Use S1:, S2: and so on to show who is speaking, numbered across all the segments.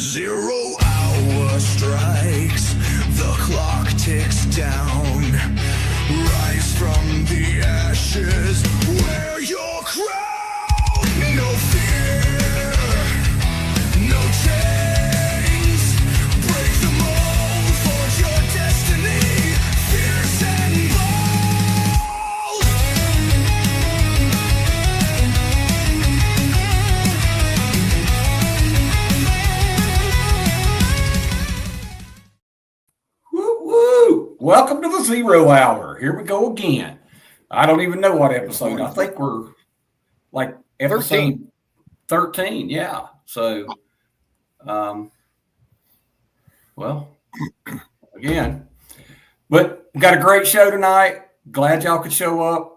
S1: 0 hour strikes, the clock ticks down. Rise from the ashes, wear your crown. No fear, no chains. Break the mold, forge your destiny. Fierce and bold.
S2: Woo woo! Welcome to the 0 hour. Here we go again. I don't even know what episode. I think we're like episode 13. Yeah. So, well, again, but we got a great show tonight. Glad y'all could show up.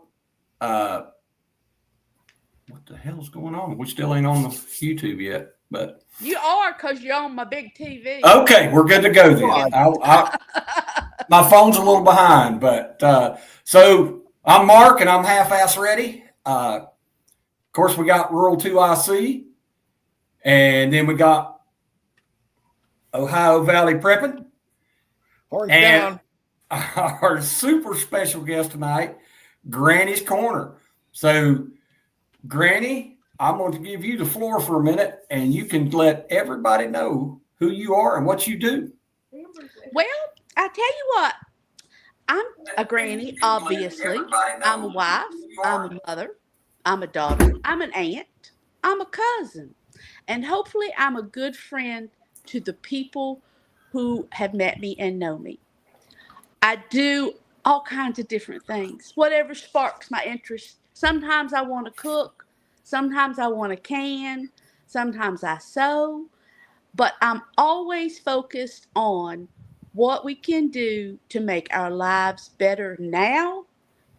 S2: What the hell's going on? We still ain't on the YouTube yet, but
S3: You are, because you're on my big TV.
S2: okay, we're good to go then. My phone's a little behind, but so I'm Mark and I'm half-ass ready. Of course, we got Rural 2 IC, and then we got Ohio Valley Prepping.
S4: Horns
S2: And
S4: down.
S2: our super special guest tonight, Granny's Corner. So, Granny, I'm going to give you the floor for a minute, and you can let everybody know who you are and what you do.
S3: Well, I tell you what, I'm a granny, obviously. I'm a wife. I'm a mother. I'm a daughter. I'm an aunt. I'm a cousin. And hopefully I'm a good friend to the people who have met me and know me. I do all kinds of different things, whatever sparks my interest. Sometimes I want to cook. Sometimes I want to can. Sometimes I sew. But I'm always focused on what we can do to make our lives better now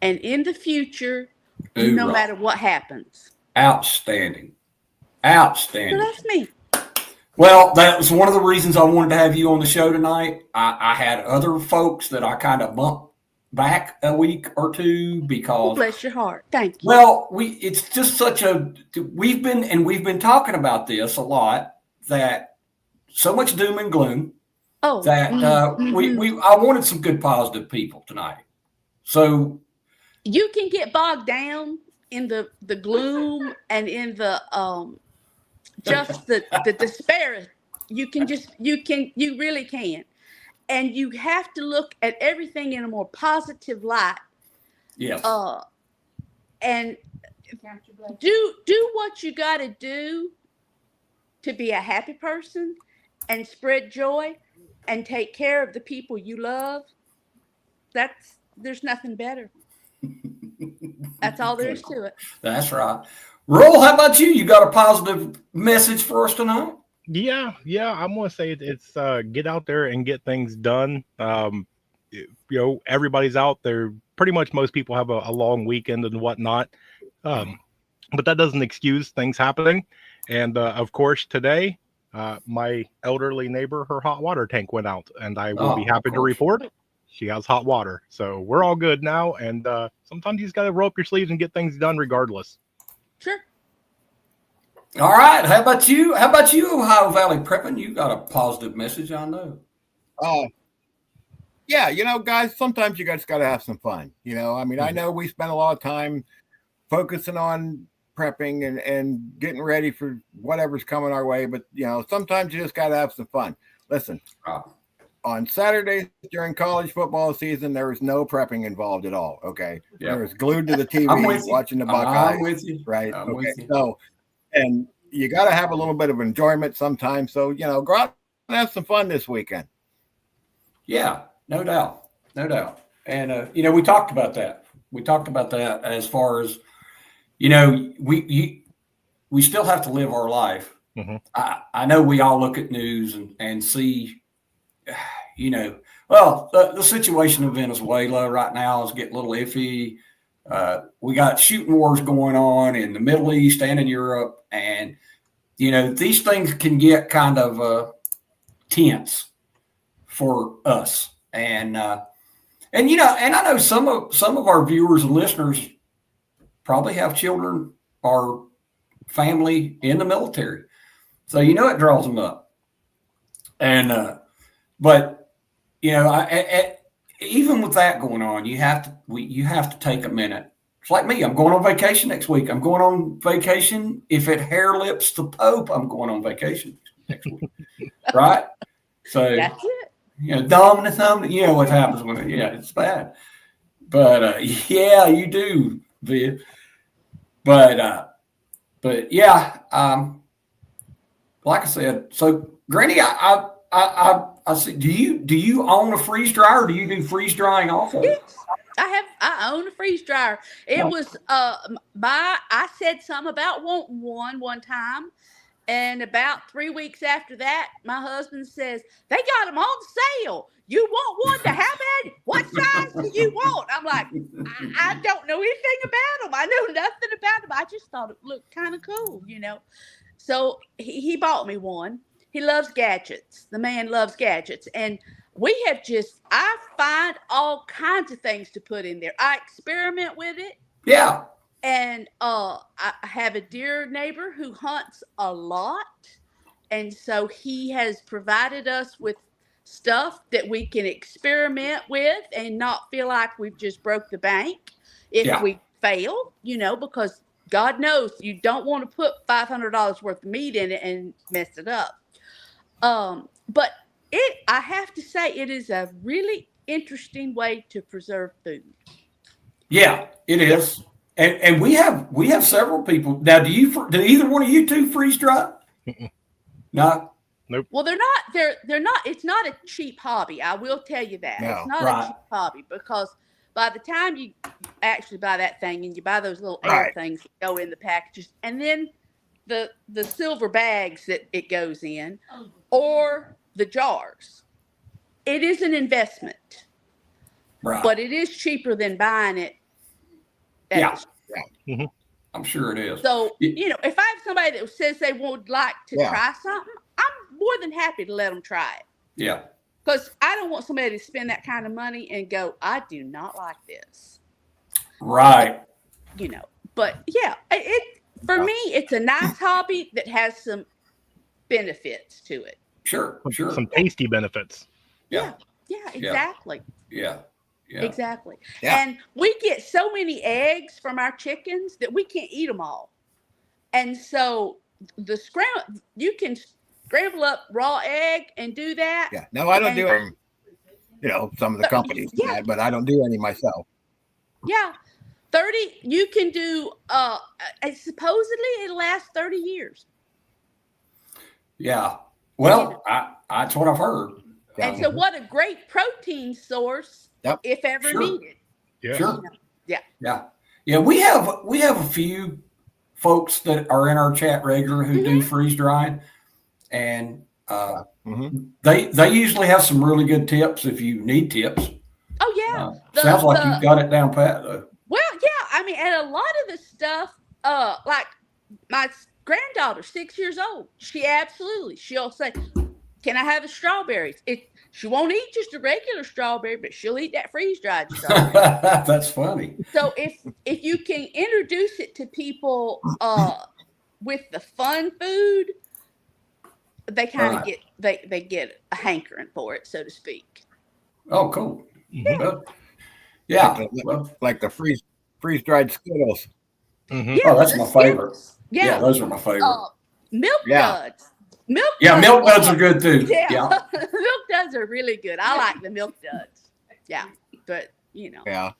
S3: and in the future, no matter what happens.
S2: Outstanding.
S3: So
S2: Outstanding.
S3: that's me.
S2: Well, that was one of the reasons I wanted to have you on the show tonight. I had other folks that I kind of bumped back a week or two because,
S3: Bless your heart. Thank you.
S2: well, it's just such a, we've been talking about this a lot, that so much doom and gloom
S3: Oh,
S2: that I wanted some good positive people tonight. So
S3: you can get bogged down in the gloom and in the just the despair. You really can. And you have to look at everything in a more positive light.
S2: yes,
S3: And do what you got to do to be a happy person and spread joy and take care of the people you love. There's nothing better. That's all there is to it.
S2: that's right. Roll, how about you? You got a positive message for us tonight?
S4: Yeah. I'm gonna say it's get out there and get things done. Everybody's out there. Pretty much most people have a long weekend and whatnot, but that doesn't excuse things happening. And of course, today, my elderly neighbor, her hot water tank went out, and I will be happy to report she has hot water. So we're all good now. And sometimes you just got to roll up your sleeves and get things done regardless.
S3: Sure.
S2: All right. How about you? Ohio Valley Prepping? You got a positive message, I know.
S5: Yeah, guys, sometimes you guys got to have some fun. I know we spend a lot of time focusing on prepping and getting ready for whatever's coming our way, but sometimes you just got to have some fun. Listen, on Saturdays during college football season, there was no prepping involved at all. Okay, There was glued to the TV watching the Buckeyes.
S2: I'm with you.
S5: Right.
S2: I'm
S5: okay.
S2: with you.
S5: So, and you got to have a little bit of enjoyment sometimes. So go out and have some fun this weekend.
S2: Yeah, no doubt. And we talked about that. As far as we still have to live our life.
S4: Mm-hmm.
S2: I know we all look at news and see, the situation in Venezuela right now is getting a little iffy. We got shooting wars going on in the Middle East and in Europe, and these things can get kind of tense for us. And I know some of our viewers and listeners probably have children or family in the military. So, it draws them up. And but you know, even with that going on, you have to take a minute. It's like me. I'm going on vacation next week. I'm going on vacation. If it hair lips the Pope, I'm going on vacation next week. Right? So
S3: That's it.
S2: you know, dominant, you know what happens when it's bad. But yeah, you do, Viv. But yeah, like I said, so Granny, I see. Do you own a freeze dryer? Or do you do freeze drying also?
S3: Yes, I own a freeze dryer. It was I said something about wanting one time. And about 3 weeks after that, my husband says, they got them on sale. You want one to how many? What size do you want? I'm like, I don't know anything about them. I know nothing about them. I just thought it looked kind of cool, you know. So he bought me one. He loves gadgets. The man loves gadgets. And I find all kinds of things to put in there. I experiment with it.
S2: Yeah.
S3: And I have a dear neighbor who hunts a lot. And so he has provided us with stuff that we can experiment with and not feel like we've just broke the bank if we fail, you know, because God knows you don't want to put $500 worth of meat in it and mess it up. But I have to say, it is a really interesting way to preserve food.
S2: Yeah, it is. And we have several people now. Do either one of you two freeze dry? No.
S4: Nope.
S3: Well, they're not. It's not a cheap hobby. I will tell you that.
S5: No.
S3: It's not a cheap hobby because by the time you actually buy that thing and you buy those little air things that go in the packages, and then the silver bags that it goes in, or the jars, it is an investment.
S2: Right.
S3: But it is cheaper than buying it.
S4: Mm-hmm.
S2: I'm sure it is.
S3: So, you know, if I have somebody that says they would like to try something, I'm more than happy to let them try it.
S2: Yeah.
S3: Because I don't want somebody to spend that kind of money and go, I do not like this.
S2: Right.
S3: You know, but yeah, for me, it's a nice hobby that has some benefits to it.
S2: Sure.
S4: Some tasty benefits.
S3: Yeah, exactly.
S2: Yeah.
S3: Exactly.
S5: Yeah.
S3: And we get so many eggs from our chickens that we can't eat them all. And so you can scramble up raw egg and do that.
S5: Yeah. No, I don't do them. You know, some of the companies do that, but I don't do any myself.
S3: Yeah. 30, you can do, supposedly it'll last 30 years.
S2: Yeah. Well, that's what I've heard.
S3: And so what a great protein source if ever needed.
S4: Yeah.
S2: Sure.
S3: Yeah.
S2: We have a few folks that are in our chat regular who do freeze drying, and they usually have some really good tips if you need tips.
S3: Oh yeah.
S2: Sounds like you've got it down pat though.
S3: Well, yeah. I mean, and a lot of the stuff, like my granddaughter, 6 years old, she'll say, can I have the strawberries? She won't eat just a regular strawberry, but she'll eat that freeze-dried strawberry.
S2: That's funny.
S3: So if you can introduce it to people with the fun food, they kind of get they get a hankering for it, so to speak.
S2: Oh, cool.
S3: Yeah.
S5: Like the freeze-dried Skittles.
S4: Mm-hmm.
S3: Yeah,
S2: that's my favorite.
S3: Yeah,
S2: those are my favorite.
S3: Milk duds. Milk
S2: duds are good too. Yeah.
S3: Milk duds are really good. I like the milk duds. Yeah, but you know.
S5: Yeah.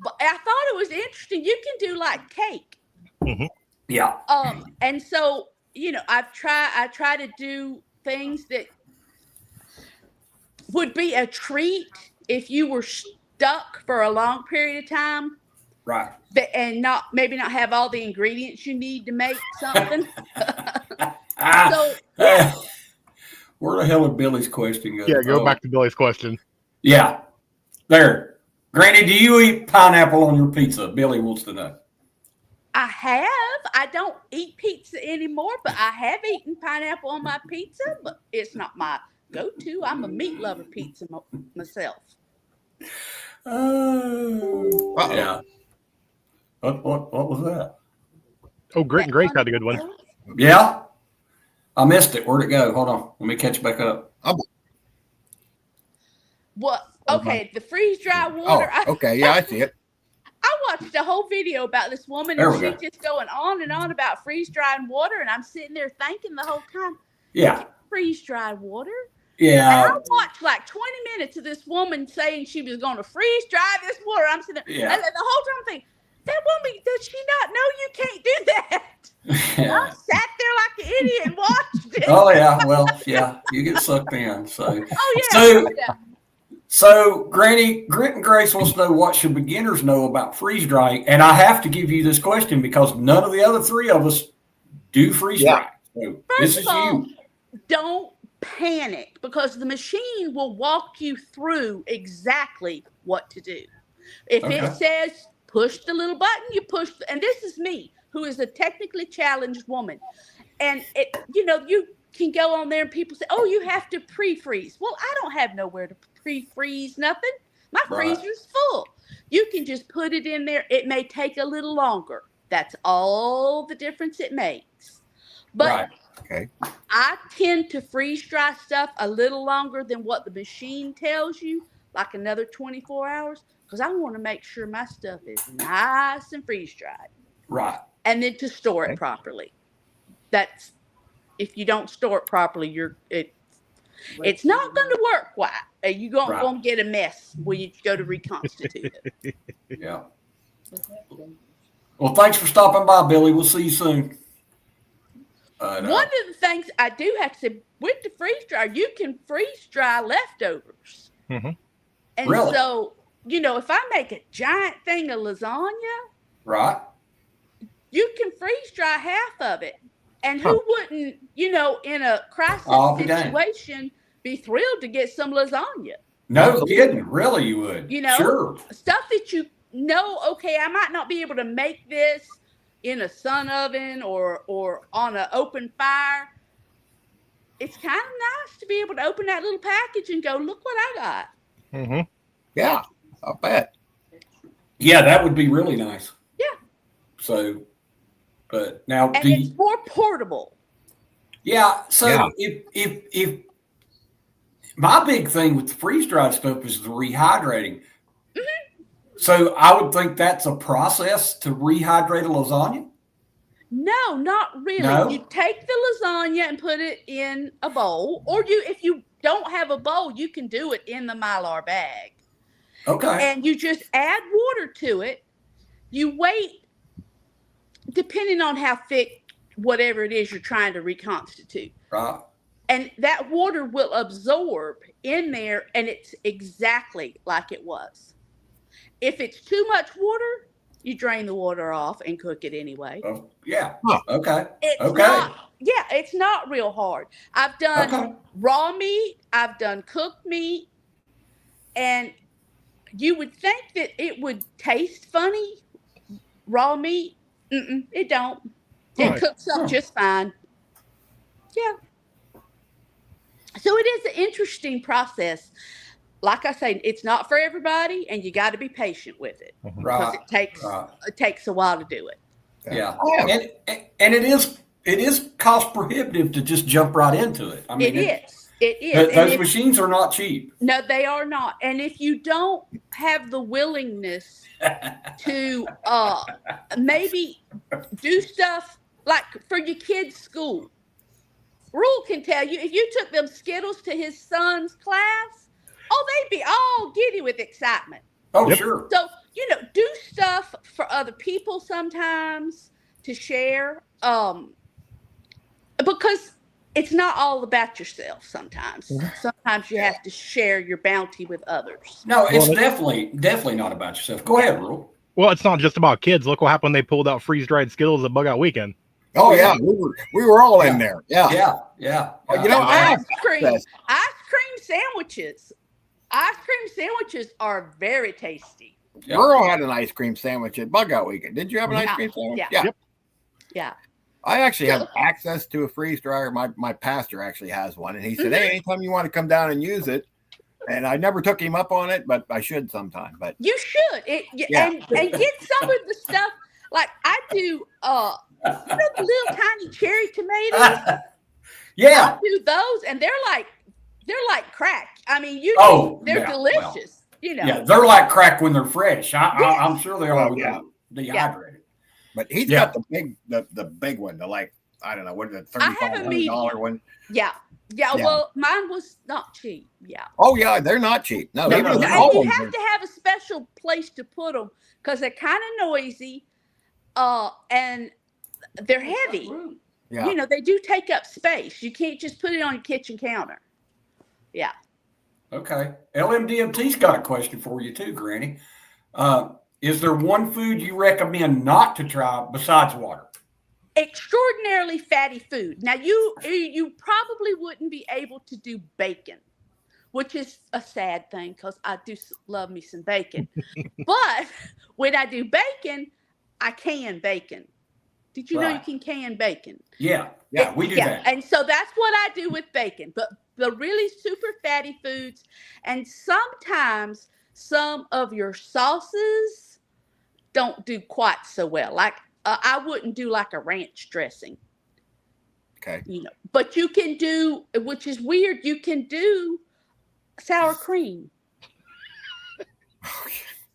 S3: But I thought it was interesting. You can do like cake.
S4: Mm-hmm.
S2: Yeah.
S3: And so you know, I try to do things that would be a treat if you were stuck for a long period of time.
S2: Right.
S3: And maybe not have all the ingredients you need to make something.
S2: So, where the hell did Billy's question go?
S4: Yeah, go back to Billy's question.
S2: Yeah. There. Granny, do you eat pineapple on your pizza? Billy wants to know.
S3: I have. I don't eat pizza anymore, but I have eaten pineapple on my pizza, but it's not my go-to. I'm a meat lover pizza myself.
S2: Yeah. What was that?
S4: Oh, Grit and Grace had a good one.
S2: Yeah. I missed it. Where'd it go? Hold on. Let me catch back up.
S3: What? Okay, the freeze dry water.
S5: Oh, okay. Yeah, I see it.
S3: I watched a whole video about this woman,
S2: There
S3: and
S2: we
S3: she's just going on and on about freeze drying water, and I'm sitting there thinking the whole time,
S2: Yeah.
S3: freeze dried water.
S2: Yeah.
S3: And I watched like 20 minutes of this woman saying she was going to freeze dry this water. I'm sitting there,
S2: Yeah.
S3: and the whole time I'm thinking, that woman, does she not know you can't do that? I sat there like an idiot and watched it.
S2: Oh yeah. Well, yeah. You get sucked in. So.
S3: Oh yeah.
S2: So, Granny, Grit and Grace wants to know, what should beginners know about freeze drying? And I have to give you this question because none of the other three of us do freeze dry. So
S3: First of all, don't panic because the machine will walk you through exactly what to do. If it says push the little button, you push. And this is me, who is a technically challenged woman. And you can go on there and people say, oh, you have to pre-freeze. Well, I don't have nowhere to pre-freeze nothing. My freezer's full. You can just put it in there. It may take a little longer. That's all the difference it makes. But I tend to freeze dry stuff a little longer than what the machine tells you, like another 24 hours, because I want to make sure my stuff is nice and freeze dried.
S2: Right.
S3: And then to store it properly. That's, if you don't store it properly, it's not going to work right. You're going to get a mess when you go to reconstitute it.
S2: Yeah. Well, thanks for stopping by, Billy. We'll see you soon.
S3: One of the things I do have to say, with the freeze dryer, you can freeze dry leftovers.
S4: Mm-hmm.
S3: And so, if I make a giant thing of lasagna, you can freeze dry half of it. And who wouldn't, in a crisis situation, be thrilled to get some lasagna?
S2: No kidding. Really, you would. Sure.
S3: Stuff that okay, I might not be able to make this in a sun oven or on an open fire. It's kind of nice to be able to open that little package and go, look what I got.
S4: Mm-hmm.
S5: Yeah, I'll bet.
S2: Yeah, that would be really nice.
S3: Yeah.
S2: So, but now
S3: it's more portable.
S2: Yeah. So if my big thing with the freeze dried stuff is the rehydrating.
S3: Mm-hmm.
S2: So I would think that's a process to rehydrate a lasagna.
S3: No, not really.
S2: No?
S3: You take the lasagna and put it in a bowl, or if you don't have a bowl, you can do it in the Mylar bag.
S2: Okay.
S3: And you just add water to it. You wait, depending on how thick whatever it is you're trying to reconstitute.
S2: Right.
S3: And that water will absorb in there, and it's exactly like it was. If it's too much water, you drain the water off and cook it anyway.
S2: Oh, yeah. Okay.
S3: It's not real hard. I've done raw meat. I've done cooked meat. And you would think that it would taste funny, raw meat. It don't. It cooks up just fine. Yeah. So it is an interesting process. Like I say, it's not for everybody, and you got to be patient with it because it takes a while to do it.
S2: Yeah, and it is cost prohibitive to just jump right into it. I mean,
S3: it is.
S2: Those machines are not cheap.
S3: No, they are not. And if you don't have the willingness to maybe do stuff like for your kids' school, Rule can tell you if you took them Skittles to his son's class. Oh, they'd be all giddy with excitement.
S2: Oh, sure.
S3: So, do stuff for other people sometimes to share. Because it's not all about yourself sometimes. Sometimes you have to share your bounty with others.
S2: No, it's definitely not about yourself. Go ahead, Rule.
S4: Well, it's not just about kids. Look what happened when they pulled out freeze-dried Skittles at Bug Out Weekend.
S5: Oh, yeah. We were all in there. Yeah.
S2: Yeah.
S3: Ice cream sandwiches. Ice cream sandwiches are very tasty.
S2: Yep.
S5: Earl had an ice cream sandwich at Bug Out Weekend. Did you have an ice cream sandwich?
S3: Yeah.
S5: I actually have access to a freeze dryer. My pastor actually has one. And he said, hey, anytime you want to come down and use it. And I never took him up on it, but I should sometime. But
S3: you should. And get some of the stuff. Like I do, the little tiny cherry tomatoes.
S2: Yeah.
S3: I'll do those, and they're like crack. I mean, they're delicious. Well,
S2: Yeah, they're like crack when they're fresh.
S3: Yes.
S2: I'm sure they are when
S5: yeah.
S2: they're dehydrated.
S5: But he's got the big one, I don't know, what is it, $3,500 one?
S3: Yeah. Well, mine was not cheap. Yeah.
S5: Oh yeah, they're not cheap. No,
S2: No,
S5: even the
S2: no.
S5: small
S3: And you
S5: ones
S3: have to have a special place to put them because they're kind of noisy, and they're heavy.
S5: Yeah.
S3: You know, they do take up space. You can't just put it on your kitchen counter. Yeah.
S2: Okay. LMDMT's got a question for you too, Granny. Is there one food you recommend not to try besides water?
S3: Extraordinarily fatty food. Now, you probably wouldn't be able to do bacon, which is a sad thing because I do love me some bacon. But when I do bacon, I can bacon. Did you know you can bacon?
S2: Yeah, we do that.
S3: And so that's what I do with bacon. But the really super fatty foods, and sometimes some of your sauces don't do quite so well. Like I wouldn't do like a ranch dressing.
S5: Okay.
S3: You know, but you can do, which is weird, you can do sour cream.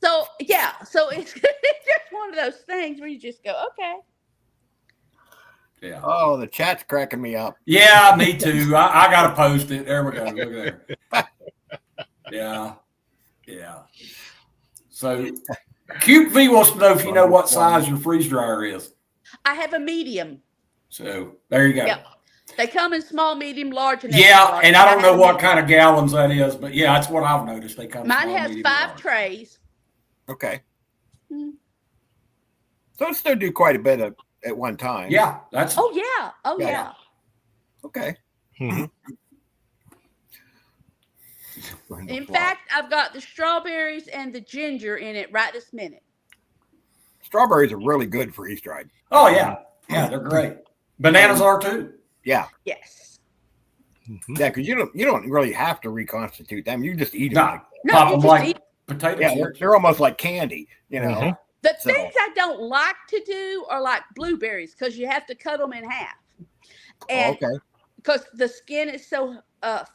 S3: So it's just one of those things where you just go, okay.
S2: Yeah.
S5: Oh, the chat's cracking me up.
S2: Yeah, me too. I got to post it. There we go. Look there. Yeah. So, Cube V wants to know if you know what size your freeze dryer is.
S3: I have a medium.
S2: So, there you go.
S3: Yep. They come in small, medium, large, and
S2: yeah,
S3: large.
S2: and I don't know what kind of gallons that is, but yeah, that's what I've noticed. They come.
S3: Mine
S2: small,
S3: has
S2: medium,
S3: 5
S2: large.
S3: trays.
S5: Okay.
S3: Mm-hmm.
S5: So it still do quite a bit at one time.
S2: Yeah, that's.
S3: Oh yeah.
S5: Okay.
S4: Mhm.
S3: In fact, I've got the strawberries and the ginger in it right this minute.
S5: Strawberries are really good freeze dried.
S2: Oh yeah, they're great. Bananas are too.
S5: Yeah.
S3: Yes.
S5: Yeah, because you don't really have to reconstitute them. You just eat them. Like
S3: No,
S2: Pop
S3: you
S2: them
S3: just
S2: like
S3: eat.
S2: potato
S5: yeah,
S2: chips.
S5: they're almost like candy. You know.
S4: Mhm.
S3: The
S5: So-
S3: things I don't like to do are like blueberries because you have to cut them in half. And
S5: Okay.
S3: because the skin is so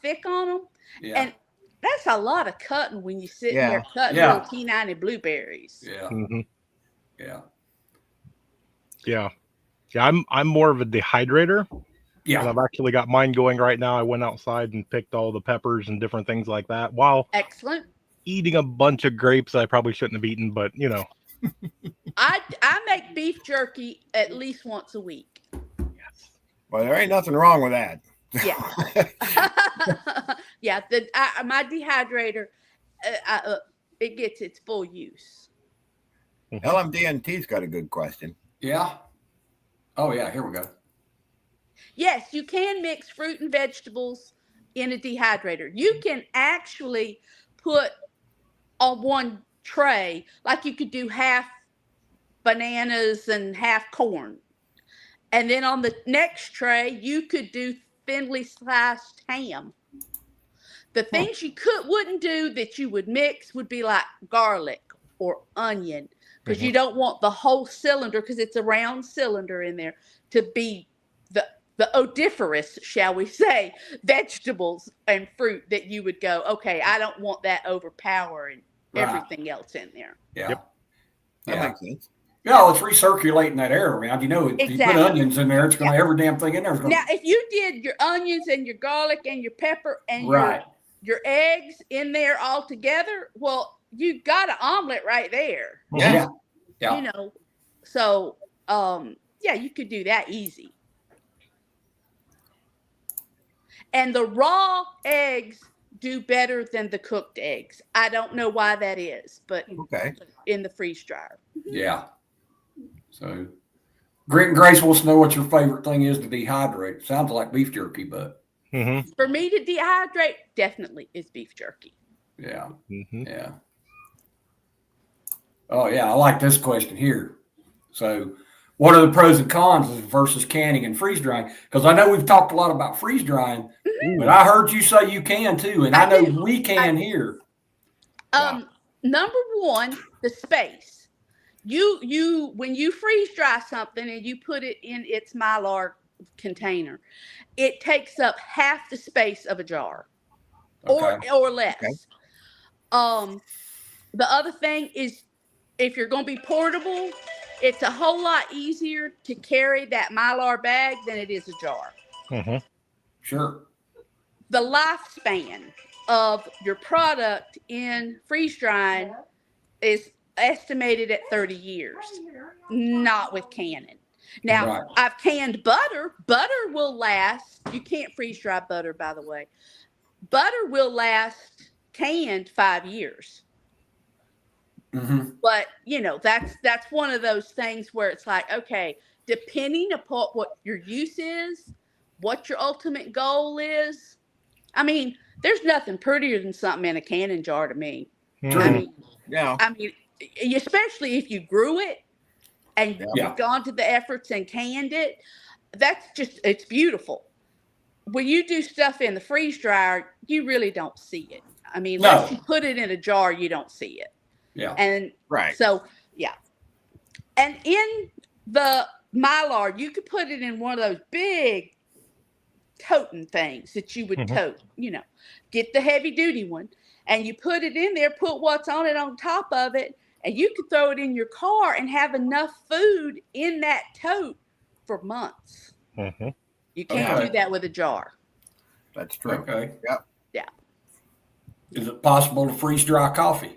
S3: thick on them.
S2: Yeah.
S3: And that's a lot of cutting when you sit there cutting
S2: Yeah.
S3: little teeny tiny blueberries.
S2: Yeah.
S4: Mhm.
S2: Yeah.
S4: Yeah. I'm more of a dehydrator.
S2: Yeah.
S4: And I've actually got mine going right now. I went outside and picked all the peppers and different things like that while
S3: Excellent.
S4: eating a bunch of grapes I probably shouldn't have eaten, but you know.
S3: I make beef jerky at least once a week.
S5: Well, there ain't nothing wrong with that.
S3: Yeah. Yeah. My dehydrator, it gets its full use.
S5: LMDNT's got a good question.
S2: Yeah. Oh yeah. Here we go.
S3: Yes, you can mix fruit and vegetables in a dehydrator. You can actually put on one tray, like you could do half bananas and half corn. And then on the next tray, you could do thinly sliced ham. The things you wouldn't do that you would mix would be like garlic or onion, because you don't want the whole cylinder, because it's a round cylinder in there, to be the odoriferous, shall we say, vegetables and fruit that you would go, okay, I don't want that overpowering everything else in there.
S2: Yeah.
S4: Yep.
S5: That makes sense.
S2: Yeah, it's recirculating that air around. You know, if you put onions in there, it's going to every damn thing in there.
S3: Now, if you did your onions and your garlic and your pepper and your eggs in there all together, well, you got an omelet right there.
S2: Yeah.
S3: You know, so you could do that easy. And the raw eggs do better than the cooked eggs. I don't know why that is, but in the freeze dryer.
S2: Yeah. So, Grit and Grace wants to know what your favorite thing is to dehydrate. Sounds like beef jerky, but.
S4: Mm-hmm.
S3: For me to dehydrate, definitely is beef jerky.
S2: Yeah.
S4: Mm-hmm.
S2: Yeah. Oh, yeah. I like this question here. So, what are the pros and cons versus canning and freeze drying? Because I know we've talked a lot about freeze drying, but I heard you say you can too, and I know we can here.
S3: Number one, the space. You when you freeze dry something and you put it in its Mylar container, it takes up half the space of a jar,
S2: Okay.
S3: or less. The other thing is, if you're going to be portable, it's a whole lot easier to carry that Mylar bag than it is a jar.
S2: Sure.
S3: The lifespan of your product in freeze drying is estimated at 30 years, not with canning. Now,
S2: Right.
S3: I've canned butter. Butter will last. You can't freeze dry butter, by the way. Butter will last canned 5 years. But that's one of those things where it's like, okay, depending upon what your use is, what your ultimate goal is. I mean, there's nothing prettier than something in a canning jar to me.
S2: True.
S3: I mean,
S5: Yeah.
S3: Especially if you grew it and you've gone to the efforts and canned it, it's beautiful. When you do stuff in the freeze dryer, you really don't see it. I mean, unless you put it in a jar, you don't see it.
S2: Yeah.
S3: And
S5: Right.
S3: So, yeah. And in the Mylar, you could put it in one of those big toting things that you would tote, get the heavy duty one, and you put it in there, put what's on it on top of it, and you could throw it in your car and have enough food in that tote for months. You can't do that with a jar.
S5: That's true.
S2: Okay.
S5: Yep.
S3: Yeah.
S2: Is it possible to freeze dry coffee?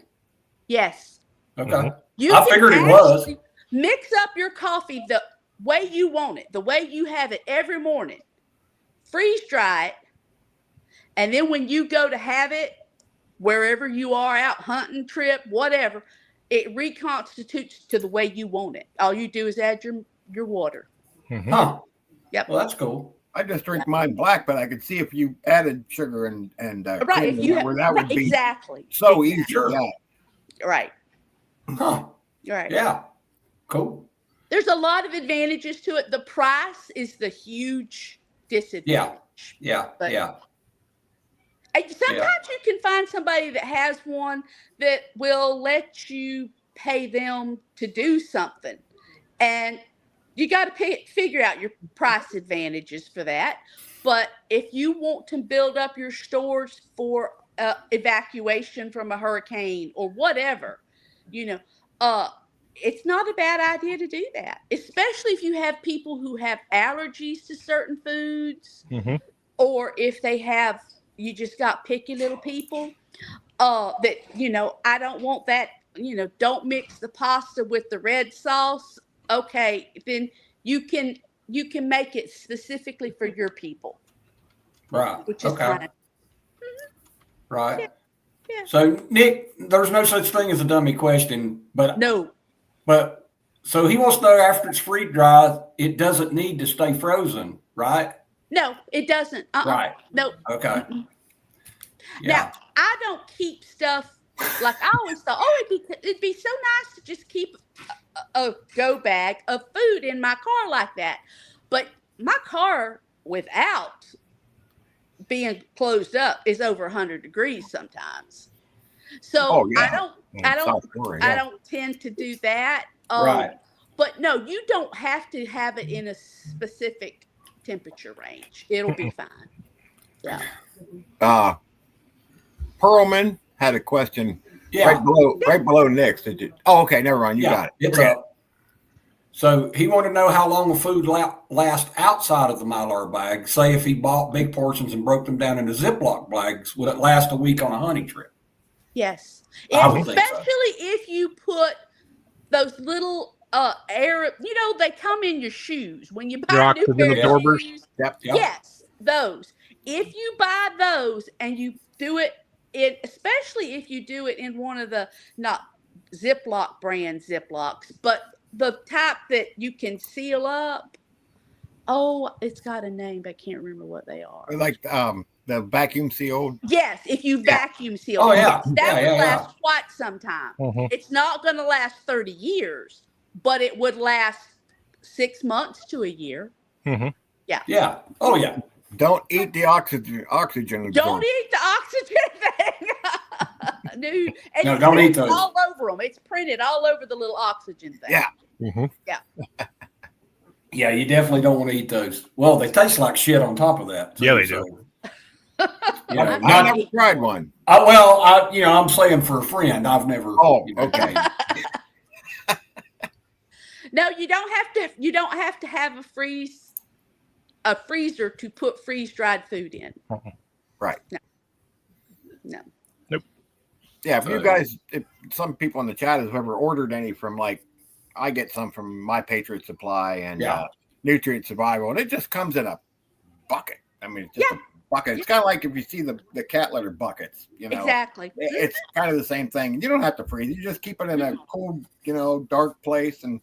S3: Yes.
S2: Okay.
S3: You
S2: I figured it was.
S3: Mix up your coffee the way you want it, the way you have it every morning. Freeze dry it, and then when you go to have it, wherever you are, out hunting, trip, whatever, it reconstitutes to the way you want it. All you do is add your water.
S2: Huh.
S3: Yep.
S2: Well, that's cool.
S5: I just drink mine black, but I could see if you added sugar and
S3: right, if you
S5: where that would be
S3: exactly
S5: so easy.
S2: Sure.
S5: Yeah.
S3: Right.
S2: Huh.
S3: Right.
S2: Yeah. Cool.
S3: There's a lot of advantages to it. The price is the huge disadvantage.
S2: Yeah.
S3: But
S2: Yeah.
S3: Sometimes you can find somebody that has one that will let you pay them to do something. And you got to figure out your price advantages for that. But if you want to build up your stores for evacuation from a hurricane or whatever, it's not a bad idea to do that, especially if you have people who have allergies to certain foods, or if you just got picky little people that, I don't want that, don't mix the pasta with the red sauce. Okay, then you can make it specifically for your people.
S2: Right.
S3: Which is fine.
S2: Right.
S3: Yeah.
S2: So, Nick, there's no such thing as a dummy question, but
S3: no.
S2: But so he wants to know, after it's freeze dried, it doesn't need to stay frozen, right?
S3: No, it doesn't.
S2: Right.
S3: No.
S2: Okay. Yeah.
S3: Now, I don't keep stuff like I always thought. It'd be so nice to just keep a go bag of food in my car like that. But my car, without being closed up, is over 100 degrees sometimes. So I don't tend to do that.
S2: Right.
S3: But no, you don't have to have it in a specific temperature range. It'll be fine. Yeah.
S5: Perlman had a question right below Nick's. Okay, never mind. You got it.
S2: It's up. So he wanted to know how long the food lasts outside of the Mylar bag. Say if he bought big portions and broke them down into Ziploc bags, would it last a week on a hunting trip?
S3: Yes.
S2: Especially
S3: if you put those little they come in your shoes when you buy new pair of
S4: absorbers.
S3: shoes.
S5: Yep.
S3: Yes, those. If you buy those and you do it especially if you do it in one of the not Ziploc brand Ziplocs, but the type that you can seal up. Oh, it's got a name, but I can't remember what they are.
S5: Like the vacuum sealed.
S3: Yes, if you vacuum seal.
S2: Oh, yeah.
S3: That would last quite some time. It's not going to last 30 years, but it would last 6 months to a year. Yeah.
S2: Yeah. Oh, yeah.
S5: Don't eat the oxygen.
S3: Don't eat the oxygen thing.
S2: No, don't eat those.
S3: All over them. It's printed all over the little oxygen thing.
S5: Yeah.
S3: Yeah.
S2: Yeah, you definitely don't want to eat those. Well, they taste like shit on top of that.
S4: Yeah, they do.
S2: You know,
S5: I never tried one.
S2: I'm saying for a friend, I've never.
S5: Oh,
S2: you know,
S5: okay.
S3: No, you don't have to. You don't have to have a freezer to put freeze dried food in.
S5: Right.
S3: No.
S4: Nope.
S5: Yeah, if
S2: So,
S5: you guys, if some people in the chat has ever ordered any from, like, I get some from My Patriot Supply and Nutrient Survival, and it just comes in a bucket. I mean, it's just a bucket. It's kind of like if you see the cat litter buckets, you know.
S3: Exactly.
S5: It's kind of the same thing. You don't have to freeze. You just keep it in a cool, dark place and,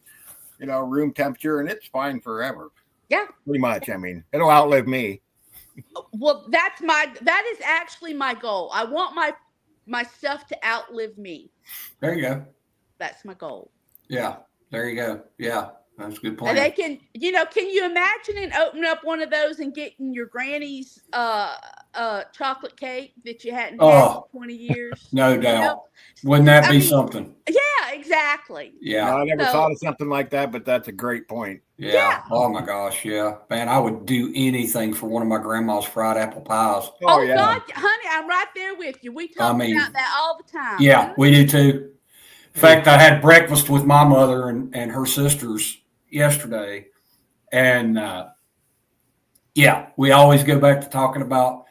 S5: room temperature, and it's fine forever.
S3: Yeah.
S5: Pretty much. I mean, it'll outlive me.
S3: Well, that is actually my goal. I want my stuff to outlive me.
S2: there you go.
S3: That's my goal.
S2: Yeah, there you go. Yeah, that's a good point.
S3: And they can you imagine and open up one of those and getting your granny's chocolate cake that you hadn't had in 20 years?
S2: No doubt. Wouldn't that be something?
S3: Yeah, exactly.
S2: Yeah.
S5: No, I never thought of something like that, but that's a great point.
S2: Yeah. Oh my gosh. Yeah. Man, I would do anything for one of my grandma's fried apple pies.
S3: Oh yeah. God, honey, I'm right there with you. We talk about that all the time.
S2: Yeah, we do too. In fact, I had breakfast with my mother and her sisters yesterday. And we always go back to talking about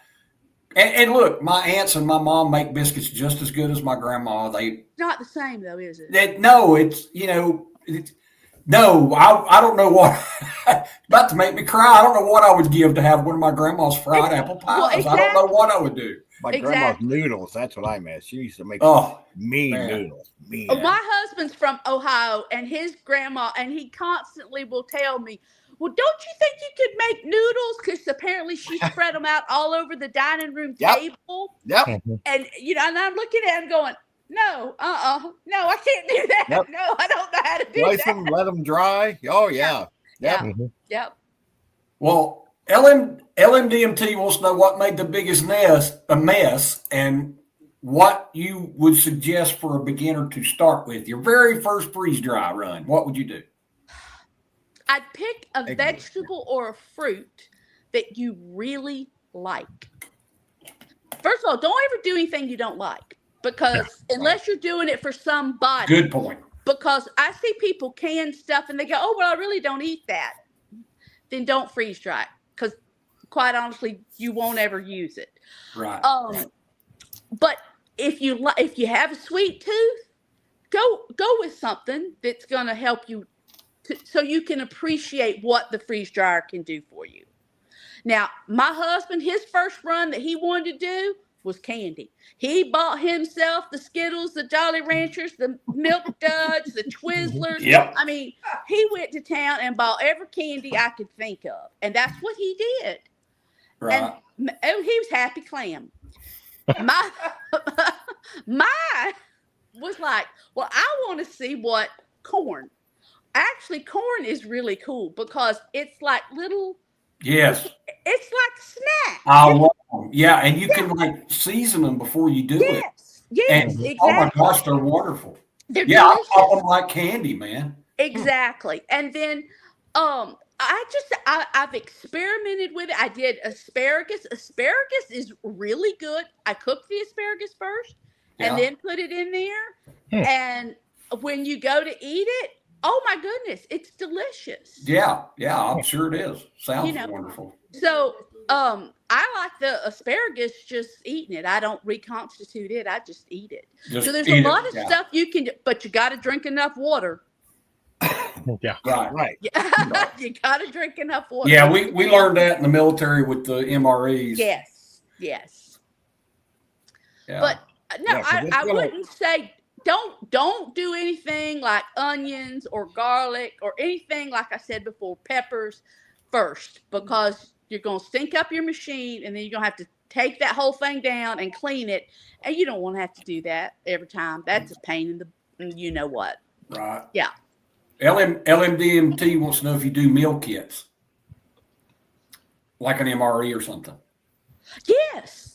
S2: and look, my aunts and my mom make biscuits just as good as my grandma. It's
S3: not the same though, is it?
S2: No, no, I don't know what about to make me cry. I don't know what I would give to have one of my grandma's fried apple pies. Well, exactly. I don't know what I would do.
S5: My grandma's noodles. That's what I miss. She used to make mean noodles. Mean.
S3: My husband's from Ohio, and his grandma, and he constantly will tell me, well, don't you think you could make noodles? Because apparently she spread them out all over the dining room table.
S5: Yep.
S3: And, and I'm looking at him going, no, no, I can't do that. Yep. No, I don't know how to do
S5: Slice
S3: that.
S5: them, let them dry. Oh, yeah.
S3: Yep. Mm-hmm. Yep.
S2: Well, LMDMT wants to know what made the biggest mess and what you would suggest for a beginner to start with. Your very first freeze dry run, what would you do?
S3: I'd pick a vegetable or a fruit that you really like. First of all, don't ever do anything you don't like, because unless you're doing it for somebody.
S2: Good point.
S3: Because I see people can stuff and they go, oh, well, I really don't eat that. Then don't freeze dry it, because quite honestly, you won't ever use it.
S2: Right.
S3: But if you have a sweet tooth, go with something that's going to help you so you can appreciate what the freeze dryer can do for you. Now, my husband, his first run that he wanted to do was candy. He bought himself the Skittles, the Jolly Ranchers, the Milk Duds, the Twizzlers.
S2: Yep.
S3: I mean, he went to town and bought every candy I could think of. And that's what he did.
S2: Right.
S3: And he was happy clam. My was like, well, I want to see what corn. Actually, corn is really cool because it's like little.
S2: Yes.
S3: It's like snacks.
S2: I love them. Yeah, and you can like season them before you do it.
S3: Yes,
S2: and,
S3: exactly.
S2: Oh my gosh, they're wonderful.
S3: They're delicious.
S2: I pop them like candy, man.
S3: Exactly. And then I've experimented with it. I did asparagus. Asparagus is really good. I cooked the asparagus first and then put it in there. And when you go to eat it, oh my goodness, it's delicious.
S2: Yeah, I'm sure it is. Sounds wonderful.
S3: So I like the asparagus just eating it. I don't reconstitute it. I just eat it. So there's a lot of stuff you can do, but you got to drink enough water.
S4: Yeah.
S2: Right.
S3: Yeah. You got to drink enough water.
S2: Yeah, we learned that in the military with the MREs.
S3: Yes. Yeah. But no, I wouldn't say don't do anything like onions or garlic or anything, like I said before, peppers first, because you're going to stink up your machine and then you're going to have to take that whole thing down and clean it. And you don't want to have to do that every time. That's a pain in the, you know what.
S2: Right.
S3: Yeah.
S2: LMDMT wants to know if you do meal kits, like an MRE or something.
S3: Yes.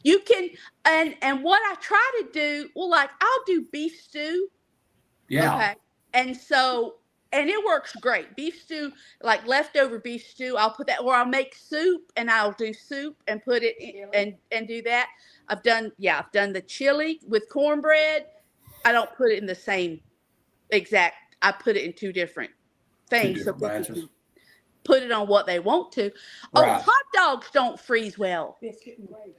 S3: You can, and what I try to do, well, like I'll do beef stew.
S2: Yeah.
S3: Okay. And so and it works great. Beef stew, like leftover beef stew, I'll put that, or I'll make soup and I'll do soup and put it in, and do that. I've done the chili with cornbread. I don't put it in the same exact. I put it in two different things so people
S2: batches.
S3: can put it on what they want to. Oh,
S2: Right.
S3: hot dogs don't freeze well.
S6: Biscuit and gravy.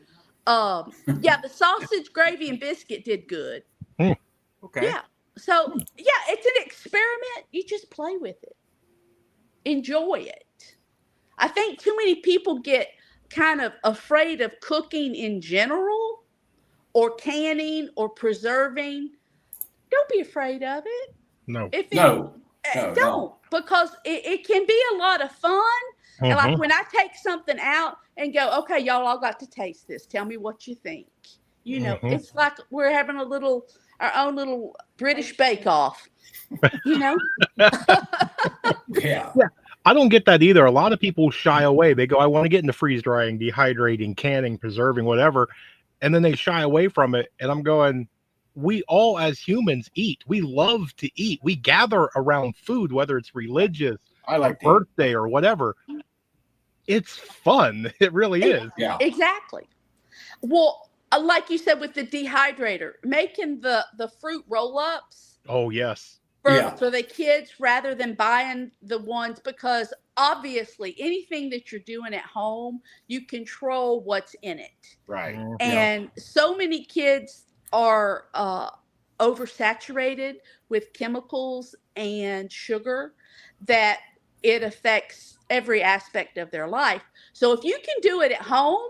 S3: Yeah, the sausage, gravy, and biscuit did good.
S5: Okay.
S3: Yeah. So yeah, it's an experiment. You just play with it. Enjoy it. I think too many people get kind of afraid of cooking in general, or canning, or preserving. Don't be afraid of it.
S4: No.
S3: If it,
S2: No.
S3: don't, because it can be a lot of fun. And like
S4: Mhm.
S3: when I take something out and go, okay, y'all all got to taste this. Tell me what you think. You know,
S4: Mhm.
S3: it's like we're having our own little British Bake Off. You know?
S2: Yeah.
S4: I don't get that either. A lot of people shy away. They go, I want to get into freeze drying, dehydrating, canning, preserving, whatever. And then they shy away from it. And I'm going, we all as humans eat. We love to eat. We gather around food, whether it's religious,
S5: I like
S4: or birthday, or whatever. It's fun. It really is.
S2: Yeah.
S3: Exactly. Well, like you said with the dehydrator, making the fruit roll-ups
S4: Oh, yes.
S3: for the kids rather than buying the ones, because obviously anything that you're doing at home, you control what's in it.
S5: Right.
S3: And so many kids are oversaturated with chemicals and sugar that it affects every aspect of their life. So if you can do it at home,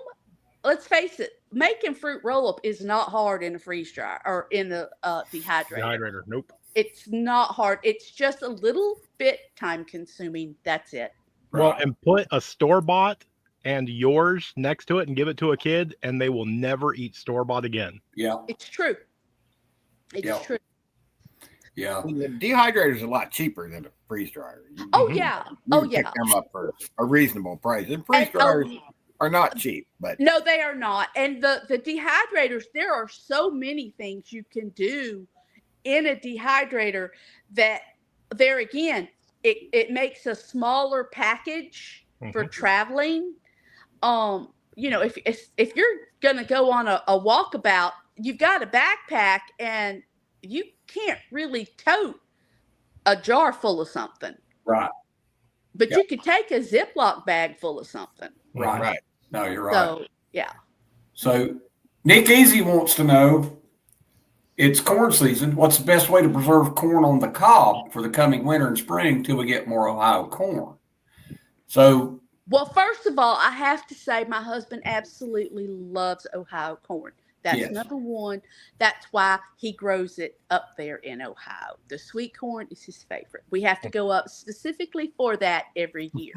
S3: let's face it, making fruit roll-up is not hard in a freeze dryer or in the dehydrator.
S4: Dehydrator. Nope.
S3: It's not hard. It's just a little bit time consuming. That's it.
S4: Well, and put a store-bought and yours next to it and give it to a kid, and they will never eat store-bought again.
S2: Yeah.
S3: It's true. It's
S2: Yeah.
S3: true.
S2: Yeah.
S5: And the dehydrator is a lot cheaper than a freeze dryer.
S3: Oh
S4: Mhm.
S3: yeah.
S5: You
S3: Oh
S5: can
S3: yeah.
S5: pick them up for a reasonable price. And freeze dryers are not cheap, but
S3: No, they are not. And the dehydrators, there are so many things you can do in a dehydrator that there again, it makes a smaller package for traveling. You know, if you're gonna go on a walkabout, you've got a backpack and you can't really tote a jar full of something.
S2: Right.
S3: But
S2: Yep.
S3: you could take a Ziploc bag full of something.
S2: Right.
S5: right.
S2: No, you're right.
S3: So yeah.
S2: So Nick Easy wants to know, it's corn season. What's the best way to preserve corn on the cob for the coming winter and spring till we get more Ohio corn? So
S3: Well, first of all, I have to say my husband absolutely loves Ohio corn. That's
S2: Yes.
S3: number one. That's why he grows it up there in Ohio. The sweet corn is his favorite. We have to go up specifically for that every year.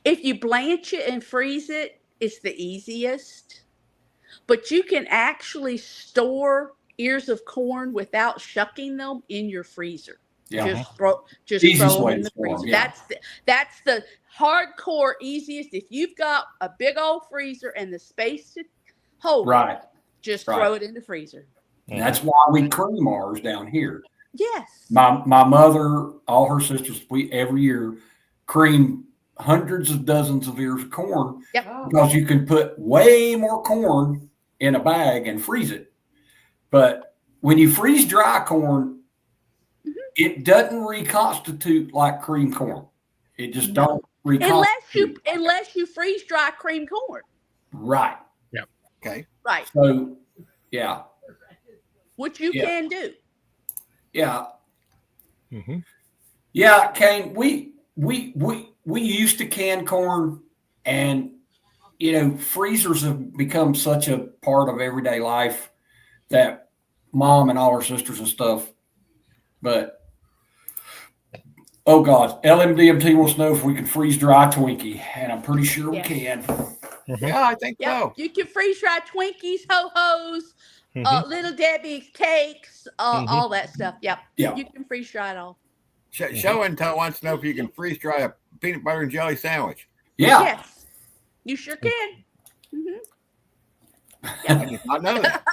S3: If you blanch it and freeze it, it's the easiest. But you can actually store ears of corn without shucking them in your freezer.
S2: yeah.
S3: Just throw
S2: Easiest
S3: them
S2: way
S3: in
S2: to
S3: the
S2: store 'em,
S3: freezer.
S2: yeah.
S3: That's the hardcore easiest. If you've got a big old freezer and the space to hold it,
S2: Right.
S3: just
S2: Right.
S3: throw it in the freezer.
S2: And that's why we cream ours down here.
S3: Yes.
S2: My mother, all her sisters, we every year cream hundreds of dozens of ears of corn
S3: Yep.
S2: because you can put way more corn in a bag and freeze it. But when you freeze dry corn, it doesn't reconstitute like cream corn. It just don't reconstitute.
S3: Unless you freeze dry cream corn.
S2: Right.
S5: Okay.
S3: Right.
S2: So yeah.
S3: Which you
S2: Yeah.
S3: can do.
S2: Yeah.
S4: Mhm.
S2: Yeah, Kane, we used to can corn, and you know, freezers have become such a part of everyday life that mom and all her sisters and stuff. But oh God, LMDMT wants to know if we can freeze dry Twinkie, and I'm pretty sure
S3: Yes.
S2: we can.
S5: Yeah, I think
S3: Yep.
S5: so.
S3: You can freeze dry Twinkies, ho-hos, Little Debbie cakes, all that stuff. Yep.
S2: Yeah.
S3: You can freeze dry it all.
S5: Show and Tell wants to know if you can freeze dry a peanut butter and jelly sandwich.
S2: Yeah.
S3: Yes. You sure can.
S5: I did not know that.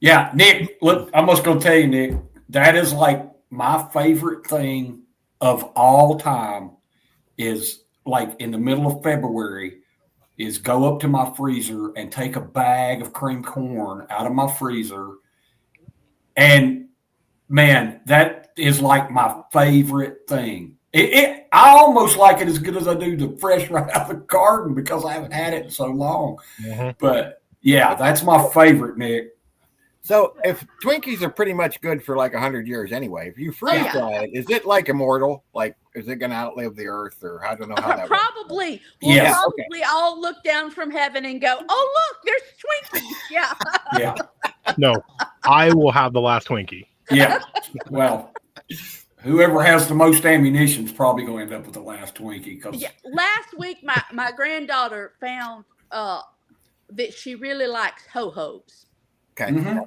S2: Yeah, Nick, look, I'm just going to tell you, Nick, that is like my favorite thing of all time is like in the middle of February is go up to my freezer and take a bag of cream corn out of my freezer. And man, that is like my favorite thing. I almost like it as good as I do the fresh right out of the garden because I haven't had it in so long.
S4: Mhm.
S2: But yeah, that's my favorite, Nick.
S5: So if Twinkies are pretty much good for like 100 years anyway, if you freeze
S3: yeah.
S5: dry it, is it like immortal? Like, is it going to outlive the earth, or I don't know how that works.
S3: Probably. We'll
S2: Yes.
S3: probably all look down from heaven and go, oh, look, there's Twinkies. Yeah.
S2: Yeah.
S4: No, I will have the last Twinkie.
S2: Yeah. Well, whoever has the most ammunition is probably going to end up with the last Twinkie. Cause...
S3: Yeah. Last week, my granddaughter found that she really likes ho-hos.
S5: Okay.
S2: Mhm.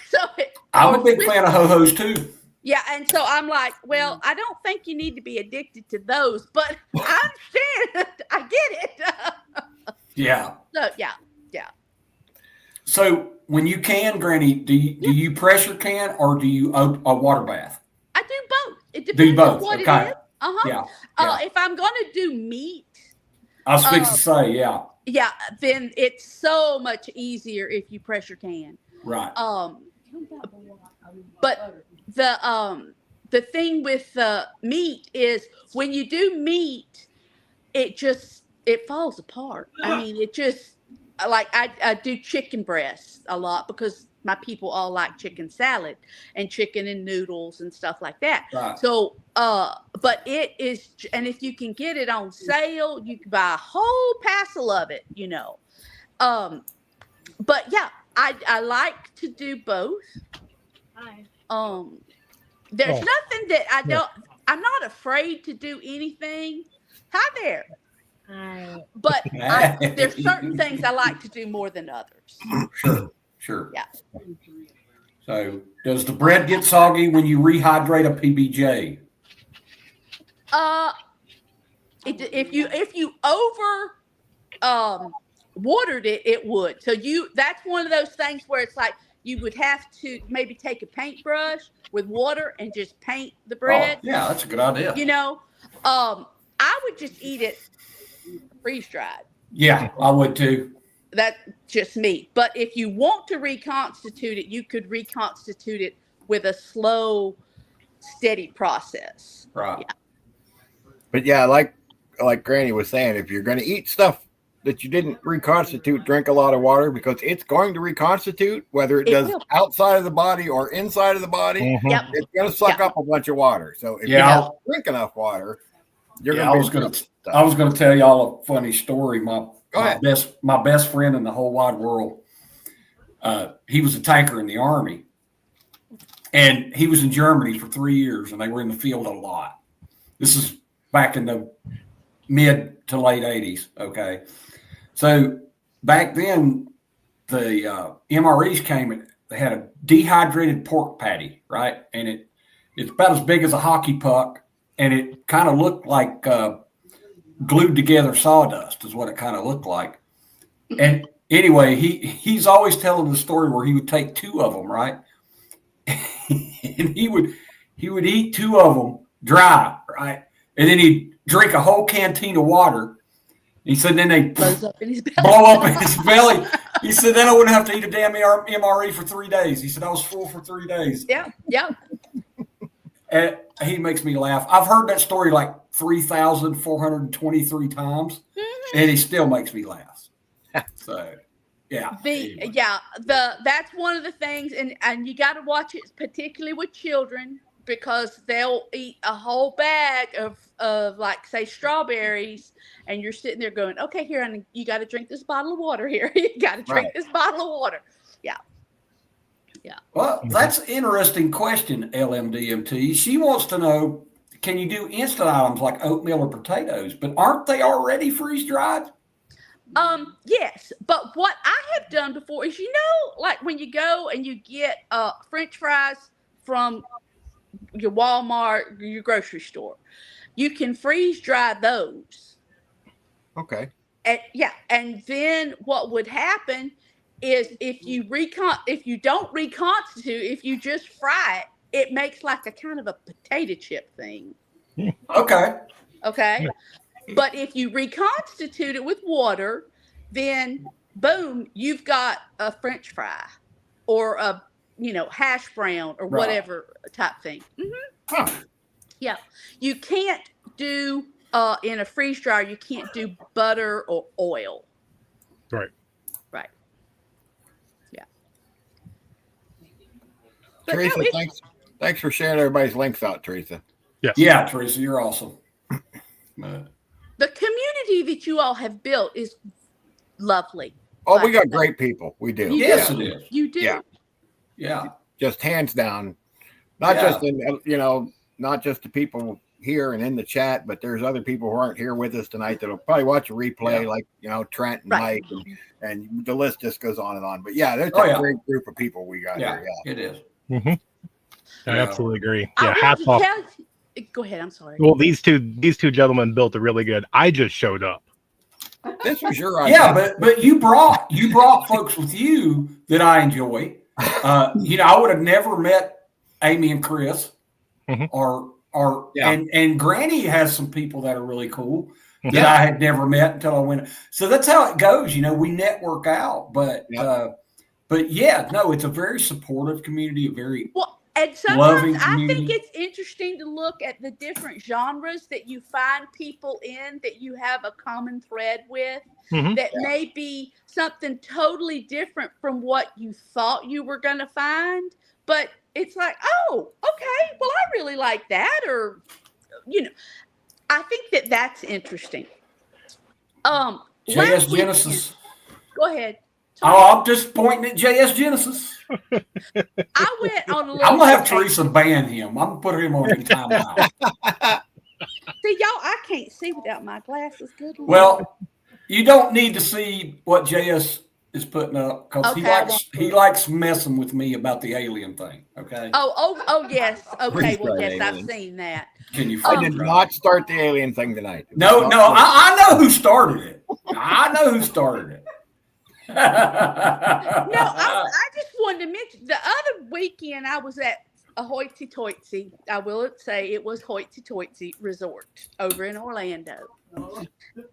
S3: So
S2: I'm a big fan of ho-hos too.
S3: yeah, and so I'm like, well, I don't think you need to be addicted to those, but I understand. I get it.
S2: Yeah.
S3: So yeah.
S2: So when you can, Granny, do you pressure can or do you a water bath?
S3: I do both. It depends
S2: both,
S3: on what
S2: okay.
S3: it is. Uh-huh.
S2: Yeah.
S3: If I'm gonna do meat,
S2: I was fixing to say, yeah.
S3: Then it's so much easier if you pressure can.
S2: Right.
S3: But the thing with meat is when you do meat, it falls apart. I mean, it just like I do chicken breasts a lot because my people all like chicken salad and chicken and noodles and stuff like that.
S2: Right.
S3: So, but it is, and if you can get it on sale, you can buy a whole parcel of it, you know. But yeah, I like to do both. There's nothing that I don't. I'm not afraid to do anything. Hi there. But there's certain things I like to do more than others.
S2: Sure.
S3: Yeah.
S2: So, does the bread get soggy when you rehydrate a PBJ?
S3: If you over watered it, it would. So that's one of those things where it's like you would have to maybe take a paintbrush with water and just paint the bread.
S2: Oh, yeah, that's a good idea.
S3: You know, I would just eat it freeze dried.
S2: Yeah, I would too.
S3: That's just me. But if you want to reconstitute it, you could reconstitute it with a slow, steady process.
S2: Right.
S3: Yeah.
S5: But yeah, like Granny was saying, if you're going to eat stuff that you didn't reconstitute, drink a lot of water because it's going to reconstitute, whether it does outside of the body or inside of the body.
S4: Mhm.
S3: Yep.
S5: It's going to suck up a bunch of water. So if you don't drink enough water, you're
S2: I
S5: going
S2: was
S5: to
S2: going to tell y'all a funny story. My
S5: ahead.
S2: best friend in the whole wide world. He was a tanker in the Army, and he was in Germany for 3 years, and they were in the field a lot. This is back in the mid to late 80s. Okay. So back then, the MREs came and they had a dehydrated pork patty, right? And it's about as big as a hockey puck, and it kind of looked like glued together sawdust is what it kind of looked like. And anyway, he's always telling the story where he would take two of them, right? And he would eat two of them dry, right? And then he'd drink a whole canteen of water. He said then they blow up in his belly. He said then I wouldn't have to eat a damn MRE for 3 days. He said I was full for 3 days.
S3: Yeah.
S2: And he makes me laugh. I've heard that story like 3,423 times, and he still makes me laugh. So, yeah.
S3: That's one of the things, and you got to watch it, particularly with children, because they'll eat a whole bag of like, say, strawberries, and you're sitting there going, okay, here, honey, you got to drink this bottle of water here. You got to drink this bottle of water. Yeah. Yeah.
S2: Well, that's an interesting question, LMDMT. She wants to know, can you do instant items like oatmeal or potatoes, but aren't they already freeze-dried?
S3: Yes, but what I have done before is, like when you go and you get French fries from your Walmart, your grocery store, you can freeze dry those.
S5: Okay.
S3: And then what would happen is if you don't reconstitute, if you just fry it, it makes like a kind of a potato chip thing.
S2: Okay.
S3: Okay. But if you reconstitute it with water, then boom, you've got a French fry or a hash brown or
S2: Right.
S3: whatever type thing.
S5: Huh.
S3: Yeah. You can't do in a freeze dryer, you can't do butter or oil.
S4: Right.
S3: Right. Yeah.
S5: Teresa, thanks for sharing everybody's links out, Teresa.
S4: Yes.
S2: Yeah, Teresa, you're awesome.
S3: The community that you all have built is lovely.
S5: Oh, we got great people. We do.
S2: Yes, it is.
S3: You do.
S5: Yeah.
S2: Yeah.
S5: Just hands down. Not just not just the people here and in the chat, but there's other people who aren't here with us tonight that'll probably watch a replay, like Trent and Mike, and the list just goes on and on. But yeah, there's a great group of people we got here. Yeah,
S2: it is.
S4: Mm-hmm. I absolutely agree.
S3: I
S4: Yeah,
S3: want
S4: hats
S3: to
S4: off.
S3: Go ahead. I'm sorry.
S4: Well, these two gentlemen built a really good. I just showed up.
S5: This was your idea.
S2: Yeah, but you brought folks with you that I enjoy. I would have never met Amy and Chris, and Granny has some people that are really cool that I had never met until I went. So that's how it goes. We network out, but it's a very supportive community, a very
S3: and
S2: loving
S3: sometimes I
S2: community.
S3: think it's interesting to look at the different genres that you find people in that you have a common thread with that may be something totally different from what you thought you were going to find. But it's like, oh, okay, well, I really like that. Or, I think that's interesting.
S2: JS Genesis.
S3: Go ahead.
S2: Oh, I'm just pointing at JS Genesis.
S3: I went on a little.
S2: I'm gonna have Teresa ban him. I'm gonna put him on any timeout.
S3: See, y'all, I can't see without my glasses. Good Lord.
S2: Well, you don't need to see what JS is putting up because he likes messing with me about the alien thing. Okay.
S3: Oh yes. Okay. Well, yes,
S5: alien.
S3: I've seen that.
S2: Can you?
S5: I did not start the alien thing tonight.
S2: No. I know who started it.
S3: No, I just wanted to mention the other weekend I was at a hoity-toity. I will say it was hoity-toity resort over in Orlando.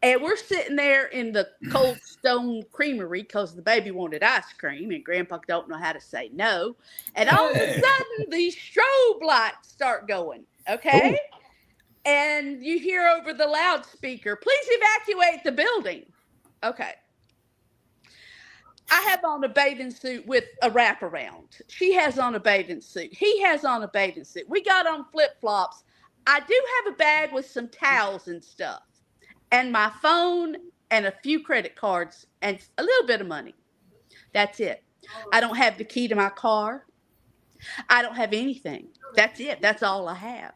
S3: And we're sitting there in the Cold Stone Creamery because the baby wanted ice cream and Grandpa don't know how to say no. And all of a sudden, these strobe lights start going, okay? Ooh. And you hear over the loudspeaker, please evacuate the building. Okay. I have on a bathing suit with a wraparound. She has on a bathing suit. He has on a bathing suit. We got on flip-flops. I do have a bag with some towels and stuff. And my phone and a few credit cards and a little bit of money. That's it. I don't have the key to my car. I don't have anything. That's it. That's all I have.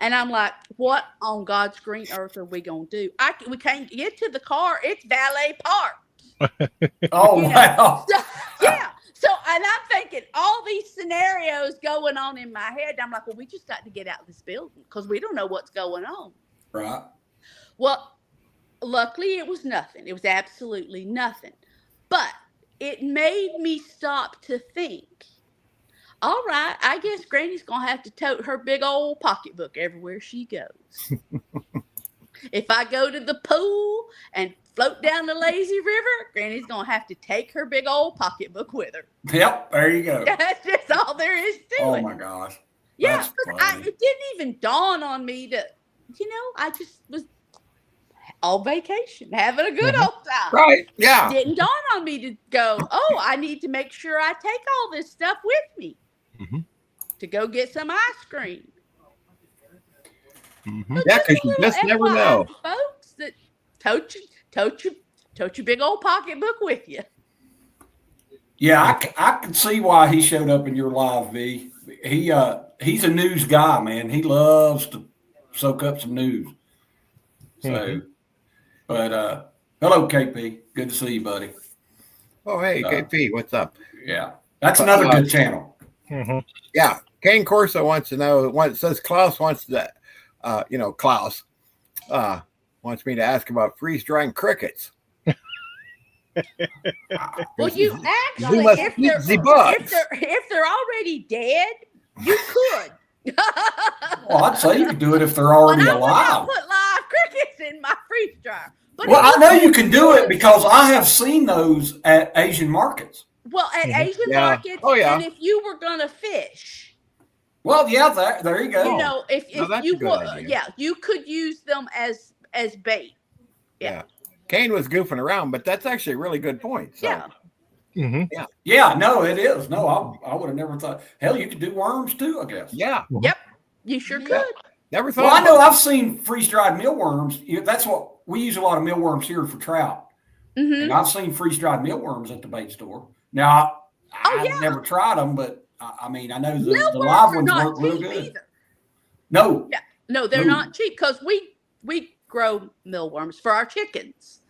S3: And I'm like, what on God's green earth are we going to do? We can't get to the car. It's valet parked.
S2: Oh, wow.
S3: So, yeah. So, and I'm thinking all these scenarios going on in my head. I'm like, well, we just got to get out of this building because we don't know what's going on.
S2: Right.
S3: Well, luckily it was nothing. It was absolutely nothing. But it made me stop to think, all right, I guess Granny's going to have to tote her big old pocketbook everywhere she goes. If I go to the pool and float down the lazy river, Granny's going to have to take her big old pocketbook with her.
S2: Yep, there you go.
S3: That's just all there is to it.
S2: Oh, my gosh.
S3: Yeah, it didn't even dawn on me to, I just was on vacation, having a good old time.
S5: Right, yeah.
S3: It didn't dawn on me to go, oh, I need to make sure I take all this stuff with me to go get some ice cream.
S5: Yeah, because you just never know.
S3: Folks that tote your big old pocketbook with you.
S2: Yeah, I can see why he showed up in your live, V. He's a news guy, man. He loves to soak up some news. So, but hello, KP. Good to see you, buddy.
S5: Oh, hey, KP, what's up?
S2: Yeah, that's another good channel.
S5: Yeah, Kane Corso wants to know. Says Klaus wants to. Klaus wants me to ask about freeze drying crickets.
S3: Well, you
S5: You
S3: actually,
S5: must
S3: if
S5: eat
S3: they're
S5: the bugs.
S3: if they're already dead, you could.
S2: Well, I'd say you could do it if they're
S3: But
S2: already
S3: I would not
S2: alive.
S3: put live crickets in my freeze dryer. But
S2: Well,
S3: if
S2: I know you
S3: could,
S2: can do it because I have seen those at Asian markets.
S3: well, at Asian
S5: Yeah.
S3: markets,
S5: Oh, yeah.
S3: and if you were gonna fish,
S2: Well, yeah, there you go.
S3: you know, if
S5: no, that's
S3: you
S5: a good idea.
S3: yeah, you could use them as bait.
S5: Yeah. Kane was goofing around, but that's actually a really good point. So.
S3: Yeah.
S4: Mm-hmm.
S2: Yeah, no, it is. No, I would have never thought. Hell, you could do worms too, I guess.
S5: Yeah.
S3: Yep. You sure could.
S5: Never thought.
S2: Well, I
S5: about
S2: know
S5: it.
S2: I've seen freeze-dried mealworms. That's what we use a lot of mealworms here for trout.
S3: Mm-hmm.
S2: And I've seen freeze-dried mealworms at the bait store. Now, I've never tried them, but I mean, I know the live ones work real good.
S3: Either.
S2: No.
S3: Yeah. No, they're not cheap because we grow mealworms for our chickens.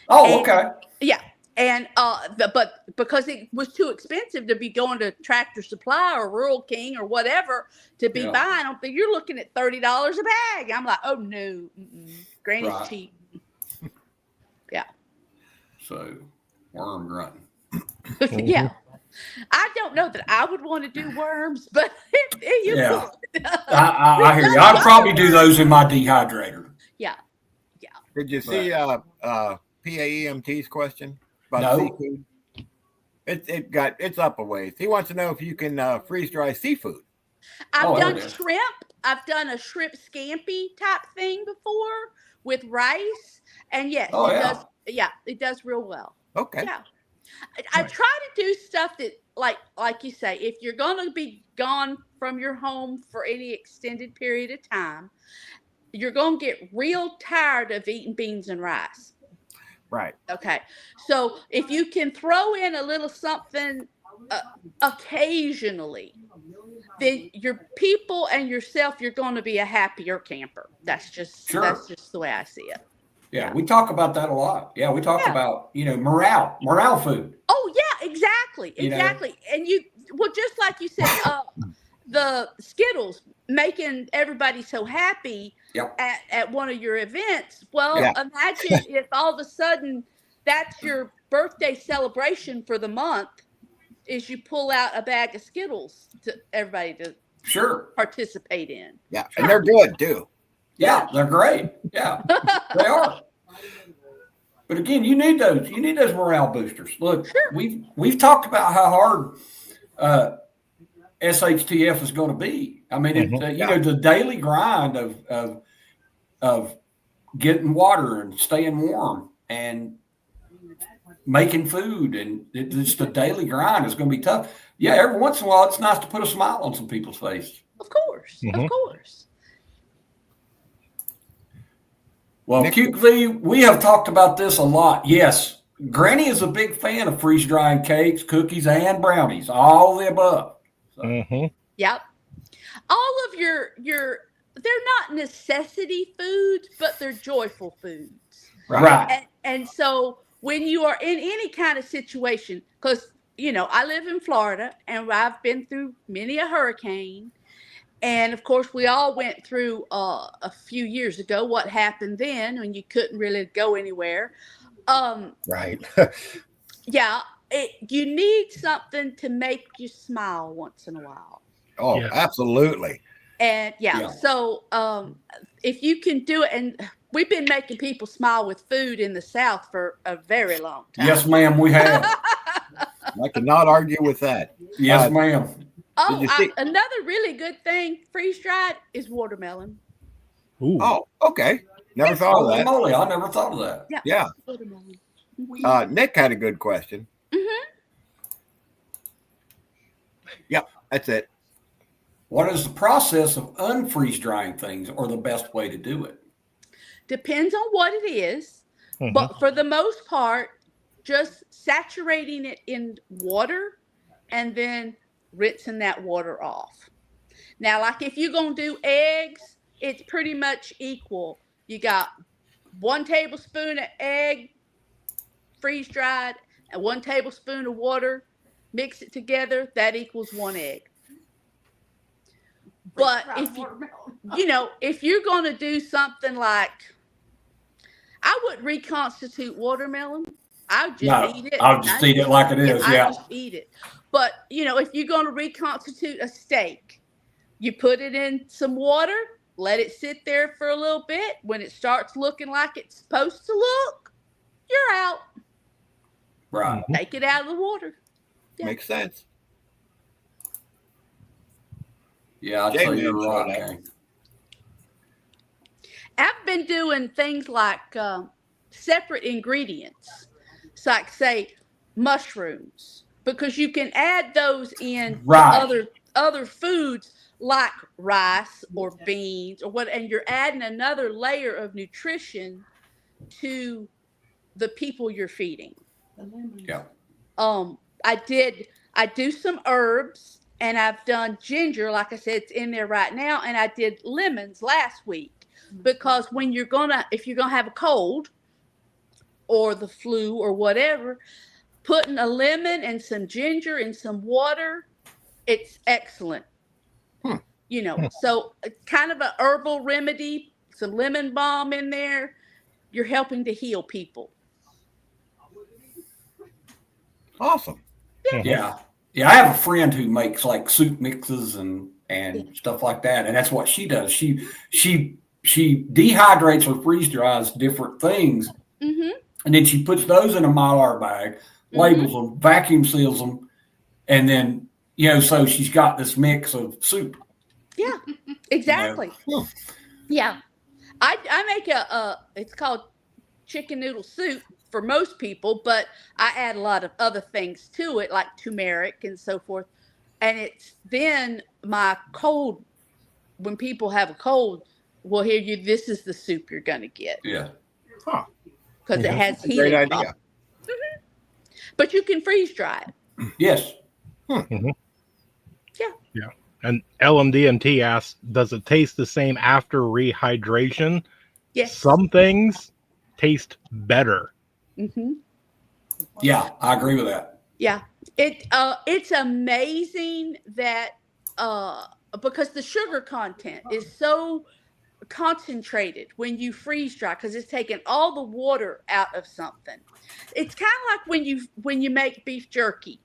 S2: Oh,
S3: And-
S2: okay.
S3: Yeah. And but because it was too expensive to be going to Tractor Supply or Rural King or whatever to be buying them, you're looking at $30 a bag. I'm like, oh no, Granny's
S2: Right.
S3: cheap. Yeah.
S2: So, worm grunting.
S3: Yeah. I don't know that I would want to do worms, but you
S2: Yeah.
S3: could.
S2: I hear you. I'd probably do those in my dehydrator.
S3: Yeah.
S5: Did you see PAEMT's question about
S2: No.
S5: seafood? It's up a ways. He wants to know if you can freeze dry seafood.
S3: I've done
S2: there it is.
S3: shrimp. I've done a shrimp scampi type thing before with rice. And yes,
S2: Oh,
S3: it
S2: yeah.
S3: does. Yeah, it does real well.
S5: Okay.
S3: Yeah. I try to do stuff that like you say, if you're gonna be gone from your home for any extended period of time, you're gonna get real tired of eating beans and rice.
S5: Right.
S3: Okay. So if you can throw in a little something occasionally, then your people and yourself, you're going to be a happier camper. That's just the way I see it.
S2: Yeah, we talk about that a lot. Yeah, we talk about, morale food.
S3: Oh yeah, exactly. And well, just like you said, the Skittles making everybody so happy at one of your events. Well, imagine if all of a sudden that's your birthday celebration for the month, is you pull out a bag of Skittles to everybody to participate in.
S5: Yeah, and they're good too.
S2: Yeah, they're great. Yeah, they are. But again, you need those. You need those morale boosters. Look, we've talked about how hard SHTF is going to be. I mean, the daily grind of getting water and staying warm and making food, and it's the daily grind is going to be tough. Yeah, every once in a while, it's nice to put a smile on some people's face.
S3: Of course, of course.
S2: Well, QV, we have talked about this a lot. Yes, Granny is a big fan of freeze drying cakes, cookies, and brownies, all the above. So.
S3: Yep. All of your they're not necessity foods, but they're joyful foods.
S2: Right.
S3: And so when you are in any kind of situation, because I live in Florida and I've been through many a hurricane. And of course, we all went through a few years ago what happened then when you couldn't really go anywhere.
S6: Right.
S3: Yeah, you need something to make you smile once in a while.
S5: Oh, absolutely.
S3: And so if you can do it, and we've been making people smile with food in the South for a very long time.
S2: Yes, ma'am, we have.
S5: I cannot argue with that.
S2: Yes, ma'am.
S3: Oh, another really good thing freeze dried is watermelon.
S4: Ooh.
S5: Oh, okay. Never thought of that.
S2: Moly, I never thought of that.
S5: Yeah.
S3: Watermelon.
S5: Nick had a good question. Yep, that's it.
S2: What is the process of unfreeze drying things, or the best way to do it?
S3: Depends on what it is, but for the most part, just saturating it in water and then rinsing that water off. Now, like if you're going to do eggs, it's pretty much equal. You got 1 tablespoon of egg freeze dried and 1 tablespoon of water, mix it together, that equals 1 egg. But if you're going to do something like, I would reconstitute watermelon I would just
S2: No,
S3: eat it.
S2: I'll just eat it like it is.
S3: I
S2: Yeah.
S3: just eat it. But if you're going to reconstitute a steak, you put it in some water, let it sit there for a little bit. When it starts looking like it's supposed to look, you're out.
S2: Right.
S3: Take it out of the water. Yeah.
S5: Makes sense.
S2: Yeah, I'd say you're right, Kay.
S3: I've been doing things like separate ingredients. It's like, say, mushrooms, because you can add those in other foods like rice or beans or what, and you're adding another layer of nutrition to the people you're feeding.
S2: Yeah.
S3: I do some herbs, and I've done ginger, like I said, it's in there right now, and I did lemons last week. Because if you're gonna have a cold or the flu or whatever, putting a lemon and some ginger and some water, it's excellent. So kind of an herbal remedy, some lemon balm in there, you're helping to heal people.
S5: Awesome.
S2: Yeah. I have a friend who makes like soup mixes and stuff like that, and that's what she does. She dehydrates or freeze dries different things, and then she puts those in a Mylar bag, labels them, vacuum seals them, and then so she's got this mix of soup.
S3: Yeah, exactly. Yeah, I make it's called chicken noodle soup for most people, but I add a lot of other things to it, like turmeric and so forth. And it's then my cold, when people have a cold, well, this is the soup you're going to get.
S2: Yeah.
S3: Because it has heat.
S5: Great idea.
S3: But you can freeze dry it.
S2: Yes.
S4: Yeah. And LMDMT asks, does it taste the same after rehydration?
S3: Yes.
S4: Some things taste better.
S2: Yeah, I agree with that.
S3: Yeah. It's amazing that because the sugar content is so concentrated when you freeze dry, because it's taking all the water out of something. It's kind of like when you make beef jerky,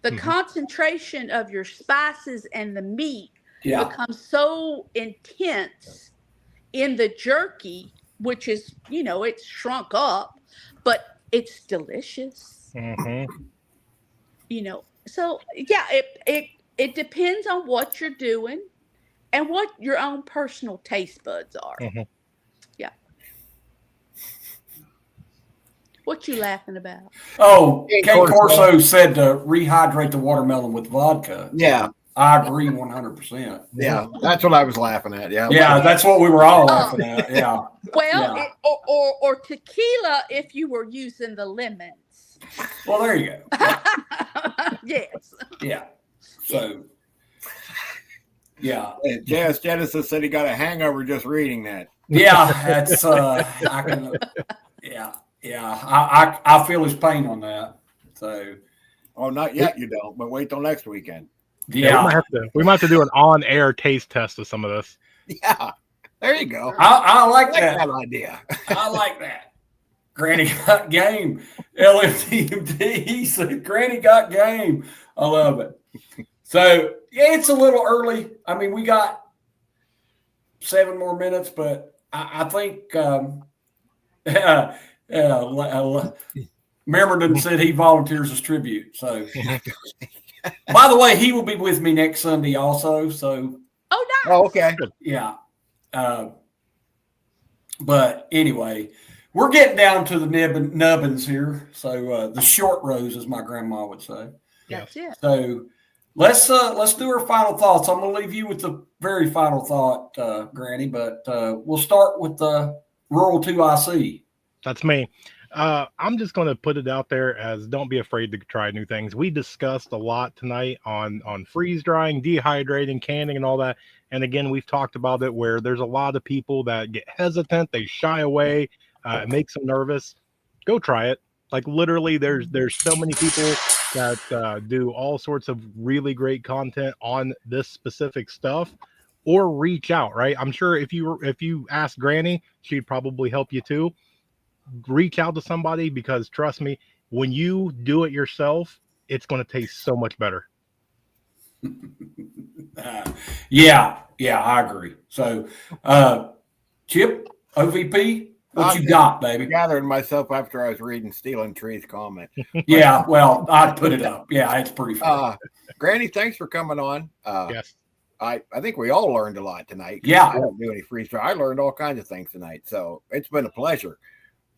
S3: the concentration of your spices and the meat becomes so intense in the jerky, which is it's shrunk up, but it's delicious. So yeah, it depends on what you're doing and what your own personal taste buds are. Yeah. What you laughing about?
S2: Oh, Kay Corso said to rehydrate the watermelon with vodka.
S5: Yeah.
S2: I agree 100%.
S5: Yeah, that's what I was laughing at. Yeah.
S2: Yeah, that's what we were all laughing at. Yeah.
S3: Well, or tequila if you were using the lemons.
S2: Well, there you go.
S3: Yes.
S2: Yeah. So, yeah.
S5: Jazz Genesis said he got a hangover just reading that.
S2: Yeah, that's I can. Yeah. I feel his pain on that. So.
S5: Oh, not yet. You don't, but wait till next weekend.
S2: Yeah,
S4: we might have to do an on-air taste test of some of this.
S5: Yeah, there you go.
S2: I like that
S5: idea.
S2: I like that. Granny got game. LMTMD. He said, "Granny got game." I love it. So yeah, it's a little early. I mean, we got 7 more minutes, but I think Mermerton said he volunteers as tribute. So. By the way, he will be with me next Sunday also. So,
S3: nice.
S5: Oh, okay.
S2: Yeah. But anyway, we're getting down to the nubbins here. So the short rows, as my grandma would say.
S3: That's it.
S2: So let's do our final thoughts. I'm going to leave you with the very final thought, Granny. But we'll start with the Rural 2IC.
S4: That's me. I'm just going to put it out there as don't be afraid to try new things. We discussed a lot tonight on freeze drying, dehydrating, canning, and all that. And again, we've talked about it where there's a lot of people that get hesitant, they shy away, it makes them nervous. Go try it. Like literally, there's so many people that do all sorts of really great content on this specific stuff. Or reach out, right? I'm sure if you ask Granny, she'd probably help you too. Reach out to somebody, because trust me, when you do it yourself, it's going to taste so much better.
S2: Yeah, I agree. So, Chip, OVP, what you got, baby?
S5: Gathering myself after I was reading Stealing Tree's comment.
S2: Yeah, well, I'd put it up. Yeah, it's pretty funny.
S5: Granny, thanks for coming on.
S4: Yes.
S5: I think we all learned a lot tonight.
S2: Yeah.
S5: I don't do any freestyle. I learned all kinds of things tonight. So it's been a pleasure.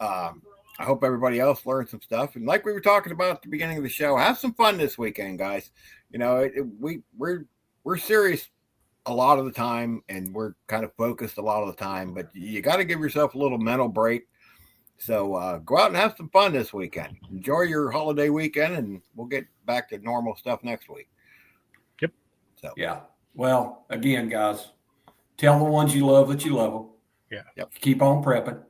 S5: I hope everybody else learned some stuff. And like we were talking about at the beginning of the show, have some fun this weekend, guys. You know, we're serious a lot of the time, and we're kind of focused a lot of the time, but you got to give yourself a little mental break. So go out and have some fun this weekend. Enjoy your holiday weekend, and we'll get back to normal stuff next week.
S4: Yep.
S5: So
S2: Yeah. Well, again, guys, tell the ones you love that you love them.
S4: Yeah.
S5: Yep.
S2: Keep on prepping.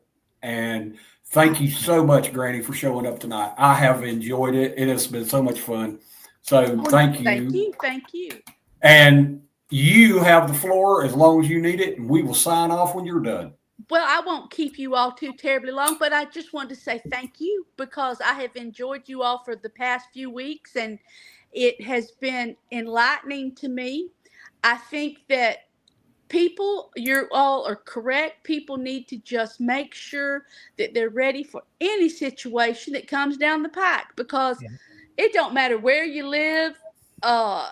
S2: And thank you so much, Granny, for showing up tonight. I have enjoyed it. It has been so much fun. So thank you.
S3: Thank you.
S2: And you have the floor as long as you need it, and we will sign off when you're done.
S3: Well, I won't keep you all too terribly long, but I just wanted to say thank you because I have enjoyed you all for the past few weeks, and it has been enlightening to me. I think that people, you all are correct. People need to just make sure that they're ready for any situation that comes down the pike, because it don't matter where you live or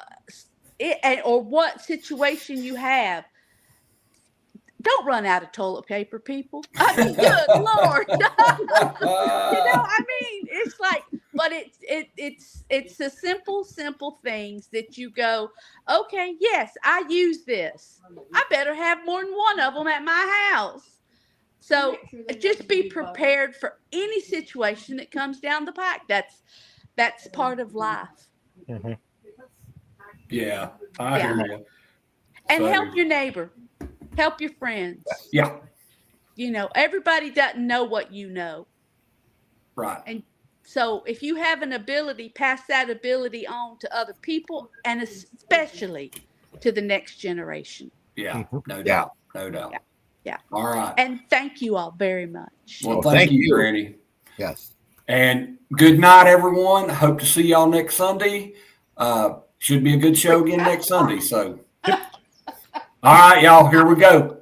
S3: what situation you have. Don't run out of toilet paper, people. I mean, good Lord. It's like, but it's the simple things that you go, okay, yes, I use this. I better have more than one of them at my house. So just be prepared for any situation that comes down the pike. That's part of life.
S4: Mm-hmm.
S2: Yeah, I hear you.
S3: And help your neighbor. Help your friends.
S2: Yeah.
S3: You know, everybody doesn't know what you know.
S2: Right.
S3: And so if you have an ability, pass that ability on to other people, and especially to the next generation.
S2: Yeah. No doubt. No doubt.
S3: Yeah.
S2: All right.
S3: And thank you all very much.
S2: Well, thank you, Granny.
S5: Yes.
S2: And good night, everyone. Hope to see y'all next Sunday. Should be a good show again next Sunday. So, all right, y'all, here we go.